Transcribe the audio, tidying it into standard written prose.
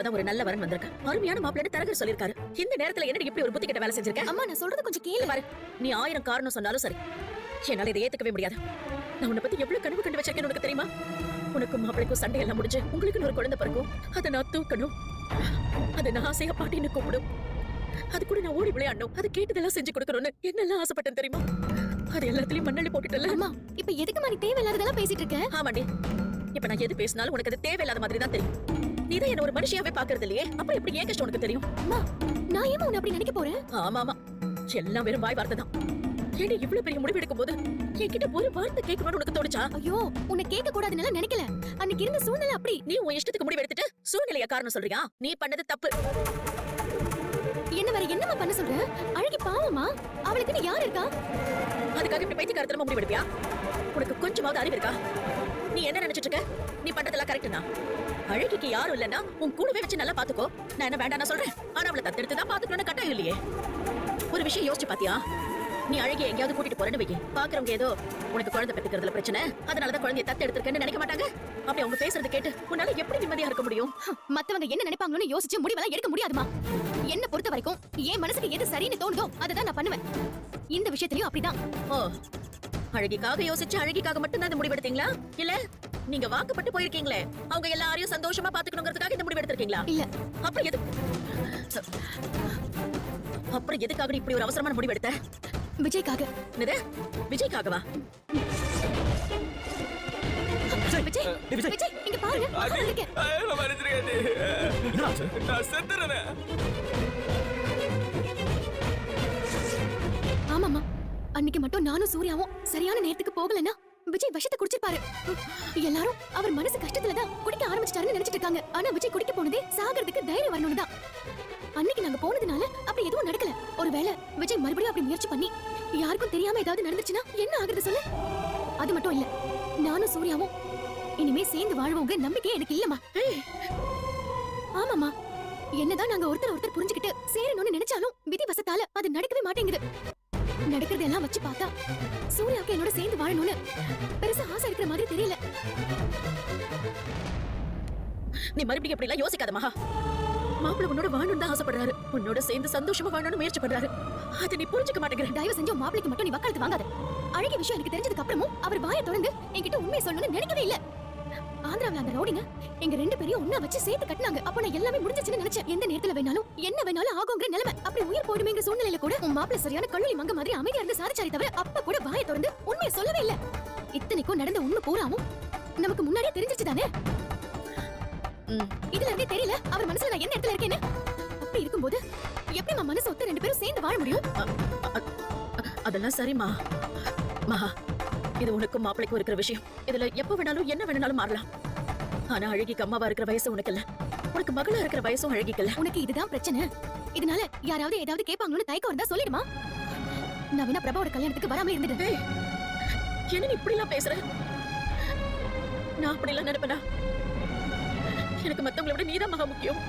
இப்பதான் ஒரு நல்ல வரன் வந்திருக்க. அருமையான மாப்பிள்ளை தரகர் சொல்லிருக்காரு. இந்த நேரத்துல என்னடி இப்படி ஒரு புத்தி கெட்ட வேலை செஞ்சிருக்க? அம்மா நான் சொல்றது கொஞ்சம் கேளு. பாரு, நீ 1000 காரணம் சொன்னாலும் சரி, என்னால இதை ஏத்துக்கவே முடியாது. நான் உன்னை பத்தி எவ்வளவு கனவு கண்டு வச்சிருக்கேன்னு உனக்கு தெரியுமா? உனக்கும் மாப்பிளைக்கும் சண்டை எல்லாம் முடிஞ்சு உங்களுக்கு ஒரு குழந்தை பிறக்கும். அதை நான் தூக்கணும், அதை நான் ஆசையா பாட்டின்னு கூப்பிடும். அது கூட நான் ஓடி விளையாடணும், அது கேட்டதெல்லாம் செஞ்சு கொடுக்கணும்னு என்னெல்லாம் ஆசைப்பட்டேன் தெரியுமா? அது எல்லாத்துலயும் மண்ணள்ளி போட்டுட்டல. அம்மா இப்ப எதுக்கு நீ தேவையில்லாததெல்லாம் பேசிட்டு இருக்க? ஆமாண்டி, இப்ப நான் எது பேசினாலும் உனக்கு அது தேவையில்லாத மாதிரி தான் தெரியும். நீதான் என்ன ஒரு மனுஷியாவே பாக்குறது இல்லையே, அப்புறம் எப்படி ஏன் கஷ்டம் உனக்கு தெரியும்? அம்மா நான் ஏமா உன்னை அப்படி நினைக்க போறேன்? ஆமா ஆமா, எல்லாம் வெறும் வாய் வார்த்தை தான். ஏடி இவ்வளவு பெரிய முடிவு எடுக்கும் போது என்கிட்ட ஒரு வார்த்தை கேட்கணும்னு உனக்கு தோணுச்சா? ஐயோ உன்னை கேட்க கூடாதுன்னு நினைக்கல. அன்னைக்கு இருந்த சூழ்நிலை அப்படி. நீ உன் இஷ்டத்துக்கு முடிவு எடுத்துட்டு சூழ்நிலைய காரணம் சொல்றியா? நீ பண்ணது தப்பு. என்ன வேற என்னமா பண்ண சொல்ற? அழகி பாவமா, அவளுக்கு நீ யார் இருக்கா? அதுக்காக இப்படி பைத்தியக்காரத்தனமா முடிவு எடுப்பியா? உனக்கு கொஞ்சமாவது அறிவு இருக்கா? நீ என்ன நினைச்சிட்டு இருக்க? நீ பண்றதெல்லாம் கரெக்ட் தான். அழகிக்கு யாரும் இல்லன்னா உன் கூடவே வச்சு நல்லா பாத்துக்கோ. நான் என்ன வேண்டாம் சொல்றேன், ஆனா அவளை தத்தெடுத்து தான் பாத்துக்கணும்னு கட்டாயம் இல்லையே. ஒரு விஷயம் யோசிச்சு பாத்தியா? நீ அழகி எங்கேயாவது கூட்டிட்டு போறேன்னு வைக்க, பாக்குறவங்க ஏதோ உனக்கு குழந்தை பெத்துக்கிறதுல பிரச்சனை, அதனாலதான் குழந்தைய தத்து எடுத்திருக்கேன்னு நினைக்க மாட்டாங்க. அப்படி அவங்க பேசுறது கேட்டு உன்னால எப்படி நிம்மதியா இருக்க முடியும்? மத்தவங்க என்ன நினைப்பாங்கன்னு யோசிச்சு முடிவெல்லாம் எடுக்க முடியாதுமா. என்ன பொறுத்த வரைக்கும் என் மனசுக்கு எது சரின்னு தோணுதோ அதை நான் பண்ணுவேன். இந்த விஷயத்திலயும் அப்படிதான். ஓ, அழகிக்காக யோசிச்சு அழகிக்காக மட்டும் தான் இந்த முடிவு எடுத்தீங்களா? இல்ல நீங்க வாக்குப்பட்டு போயிருக்கீங்களே, அவங்க எல்லாரையும் சந்தோஷமா பாத்துக்கணுங்கிறதுக்காக இந்த முடிவு எடுத்திருக்கீங்களா? இல்ல. அப்புறம் எதுக்காக இப்படி ஒரு அவசரமான முடிவு எடுத்த? விஜய்க்காக. என்னது? விஜய்க்காகவா? விஜய், விஜய் இங்க பாருங்க. ஆமாமா, அன்னைக்கு மட்டும் நானும் சூர்யாவும் சரியான நேரத்துக்கு போகலன்னா விஜய் விஷத்தை குடிச்சிருப்பாரு. எல்லாரும் அவர் மனசு கஷ்டத்துலதான் குடிக்க ஆரம்பிச்சிட்டாருன்னு நினைச்சிட்டு இருக்காங்க. ஆனா விஜய் குடிக்க போனதே சாகிறதுக்கு தைரியம் வரணும்னு தான். அன்னைக்கு நாங்க போனதுனால அப்படி எதுவும் நடக்கல. ஒருவேளை விஜய் மறுபடியும் அப்படி முயற்சி பண்ணி யாருக்கும் தெரியாம ஏதாவது நடந்துச்சுன்னா என்ன ஆகுறது சொல்லு? அது மட்டும் இல்ல, நானும் சூர்யாவும் இனிமே சேர்ந்து வாழ்வோங்க நம்பிக்கை எனக்கு இல்லம்மா. ஆமாமா, என்னதான் நாங்க ஒருத்தர் புரிஞ்சுக்கிட்டு சேரணும்னு நினைச்சாலும் விதி வசத்தால அது நடக்கவே மாட்டேங்குது. நடக்கிறது எல்லாம் வச்சு பார்த்தா சூர்யாவுக்கு என்னோட சேர்ந்து வாழணும்னு பெருசா ஆசை இருக்கிற மாதிரி தெரியல. நீ மறுபடியும் அப்படி எல்லாம் யோசிக்காத மகா. மாப்பிள்ளை உன்னோட வாழணும்னு தான் ஆசைப்படுறாரு, உன்னோட சேர்ந்து சந்தோஷமா வாழணும்னு முயற்சி பண்றாரு. அதை நீ புரிஞ்சுக்க மாட்டேங்கிற. தயவு செஞ்சு மாப்பிளைக்கு மட்டும் நீ வக்காலத்து வாங்காத. அழகிய விஷயம் எனக்கு தெரிஞ்சதுக்கு அப்புறமும் அவர் வாயை தொடர்ந்து என்கிட்ட உண்மையை சொல்லணும்னு நினைக்கவே இல்ல. ஆந்திராவில அந்த ரவுடிங்க எங்க ரெண்டு பேரையும் ஒண்ணா வச்சு சேர்த்து கட்டினாங்க. அப்ப நான் எல்லாமே முடிஞ்சிச்சுன்னு நினைச்சேன். எந்த நேரத்துல வேணாலும் என்ன வேணாலும் ஆகுங்கிற நிலைமை. அப்படி உயிர் போயிடுமேங்கிற சூழ்நிலையில கூட உன் மாப்பிள்ளை சரியான கல்லூரி மங்க மாதிரி அமைதியா இருந்து சாரிச்சாரி தவிர அப்ப கூட வாயை தொடர்ந்து உண்மையை சொல்லவே இல்ல. இத்தனைக்கும் நடந்த உண்மை பூராவும் நமக்கு முன்னாடியே தெரிஞ்சிச்சு தானே. இதுல இருந்தே தெரியல அவர் மனசுல நான் என்ன இடத்துல இருக்கேன்னு. அப்படி இருக்கும்போது எப்படி நம்ம மனசு ஒத்த ரெண்டு பேரும் சேர்ந்து வாழ முடியும்? அதெல்லாம் சரிமா மகா, இது உனக்கும் மாப்பிளைக்கும் இருக்கிற விஷயம். இதுல எப்ப வேணாலும் என்ன வேணாலும் மாறலாம். ஆனா அழகிக்கு அம்மாவா இருக்கிற வயசு உனக்கு இல்ல, உனக்கு மகளா இருக்கிற வயசும் அழகிக்கு இல்ல. உனக்கு இதுதான் பிரச்சனை. இதனால யாராவது ஏதாவது கேட்பாங்கன்னு தயக்கம் இருந்தா சொல்லிடுமா. நான் வேணா பிரபாவோட கல்யாணத்துக்கு வராம இருந்துட்டு. என்ன நீ இப்படி எல்லாம் பேசுற? நான் அப்படி எல்லாம் நினைப்பேனா? எனக்கு மத்தவங்களை விட நீதான் மகா முக்கியம்.